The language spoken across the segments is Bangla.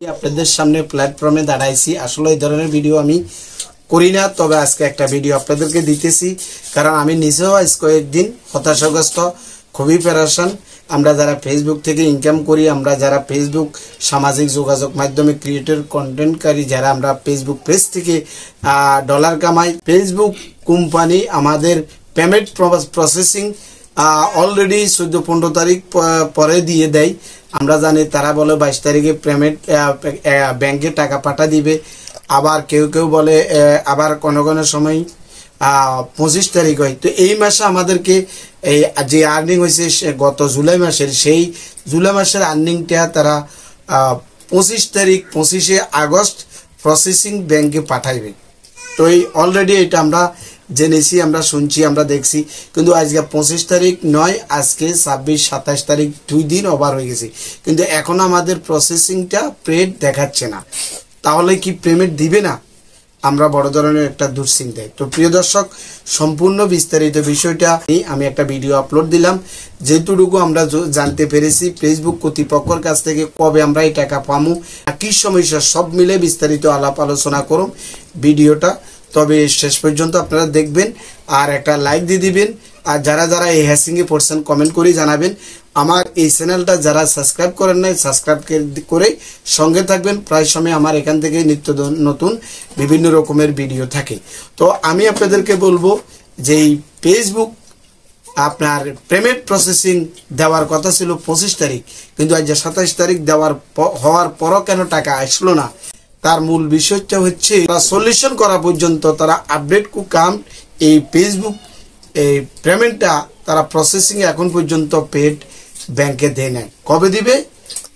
আপনাদের সামনে প্ল্যাটফর্মে দাঁড়াইছি। আসলে এই ধরনের ভিডিও আমি করি না, তবে আজকে একটা ভিডিও আপনাদেরকে দিতেছি, কারণ আমি নিজেও আজ কয়েকদিন হতাশাগ্রস্ত, খুবই পেরেশান। আমরা যারা ফেসবুক থেকে ইনকাম করি, আমরা যারা ফেসবুক সামাজিক যোগাযোগ মাধ্যমে ক্রিয়েটর কন্টেন্টকারী, যারা আমরা ফেসবুক পেজ থেকে ডলার কামাই, ফেসবুক কোম্পানি আমাদের পেমেন্ট প্রসেসিং অলরেডি 14-15 তারিখ পরে দিয়ে দেয়। আমরা জানি তারা বলে 22 তারিখে পেমেন্ট ব্যাংকে টাকা পাঠা দিবে। আবার কেউ কেউ বলে আবার কোনো কোনো সময় 25 তারিখ হয়। তো এই মাসে আমাদেরকে এই যে আর্নিং হয়েছে গত জুলাই মাসের, সেই জুলাই মাসের আর্নিংটা তারা 25 তারিখ 25শে আগস্ট প্রসেসিং ব্যাংকে পাঠাইবে। তো এই অলরেডি এটা আমরা জেনেছি, আমরা শুনছি, আমরা দেখছি, কিন্তু আজকে 25 তারিখ নয়, আজকে 26-27 তারিখ, 2 দিন ওভার হয়ে গেছে, কিন্তু এখন আমাদের প্রসেসিংটা পেড দেখাচ্ছে না। তাহলে কি পেমেন্ট দিবে না? আমরা বড় ধরনের একটা দুশ্চিন্তায়। তো প্রিয় দর্শক, সম্পূর্ণ বিস্তারিত বিষয়টা আমি একটা ভিডিও আপলোড দিলাম। যেটুকু আমরা জানতে পেরেছি ফেসবুক কর্তৃপক্ষের কাছ থেকে কবে আমরা এই টাকা পাবো, কি সমস্যা, সব মিলে বিস্তারিত আলাপ আলোচনা করুন ভিডিওটা। তবে শেষ পর্যন্ত আপনারা দেখবেন আর একটা লাইক দিয়ে দিবেন। আর যারা যারা এই হ্যাশিংয়ে পড়ছেন কমেন্ট করে জানাবেন। আমার এই চ্যানেলটা যারা সাবস্ক্রাইব করেন নাই, সাবস্ক্রাইব করে সঙ্গে থাকবেন। প্রায় সময় আমার এখান থেকে নিত্য নতুন বিভিন্ন রকমের ভিডিও থাকে। তো আমি আপনাদেরকে বলবো যে এই ফেসবুক আপনার পেমেন্ট প্রসেসিং দেওয়ার কথা ছিল 25 তারিখ, কিন্তু আজ 27 তারিখ হওয়ার পরও কেন টাকা আসলো না? তার মূল বিষয়টা হচ্ছে তারা সলিউশন করা পর্যন্ত তারা আপডেট কাম এই ফেসবুক এই পেমেন্টটা তারা প্রসেসিং এখন পর্যন্ত পেড ব্যাংকে দেয় নাই। কবে দিবে?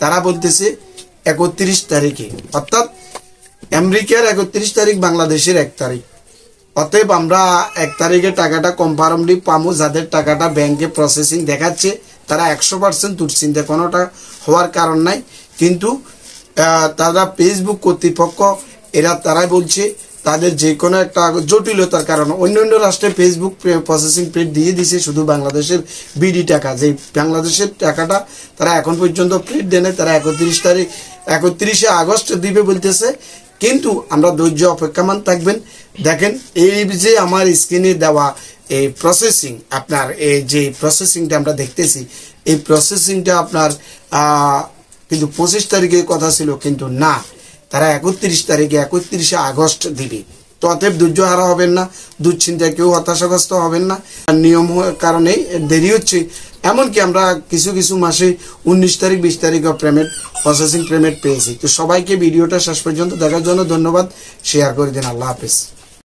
তারা বলতেছে 31 তারিখে, অর্থাৎ আমেরিকার 31 তারিখ, বাংলাদেশের 1 তারিখ। অতএব আমরা 1 তারিখে টাকাটা কনফার্মলি পাবো। যাদের টাকাটা ব্যাংকে প্রসেসিং দেখাচ্ছে তারা 100% দুশ্চিন্তা, কোনোটা হওয়ার কারণ নাই। কিন্তু তারা ফেসবুক কর্তৃপক্ষ তারাই বলছে তাদের যে কোনো একটা জটিলতার কারণে অন্য রাষ্ট্রে ফেসবুক প্রসেসিং পেড দিয়ে দিছে, শুধু বাংলাদেশের বিডি টাকা, যে বাংলাদেশের টাকাটা তারা এখন পর্যন্ত পেড দেয় না। তারা 31শে আগস্ট দিবে বলতেছে, কিন্তু আমরা ধৈর্য অপেক্ষামান থাকবেন। দেখেন এই যে আমার স্ক্রিনে দেওয়া এই প্রসেসিং, আপনার এই যে প্রসেসিংটা আমরা দেখতেছি, এই প্রসেসিংটা আপনার কিন্তু 25 তারিখের কথা ছিল, কিন্তু না, তারা 31 তারিখে 31শে আগস্ট দিবে। তো অতএব ধৈর্য হারা হবেন না, দুশ্চিন্তায় কেউ হতাশাগ্রস্ত হবেন না। নিয়ম কারণেই দেরি হচ্ছে। এমনকি আমরা কিছু কিছু মাসে 19 তারিখ 20 তারিখও প্রসেসিং পেমেন্ট পেয়েছি। তো সবাইকে ভিডিওটা শেষ পর্যন্ত দেখার জন্য ধন্যবাদ। শেয়ার করে দিন। আল্লাহ হাফেজ।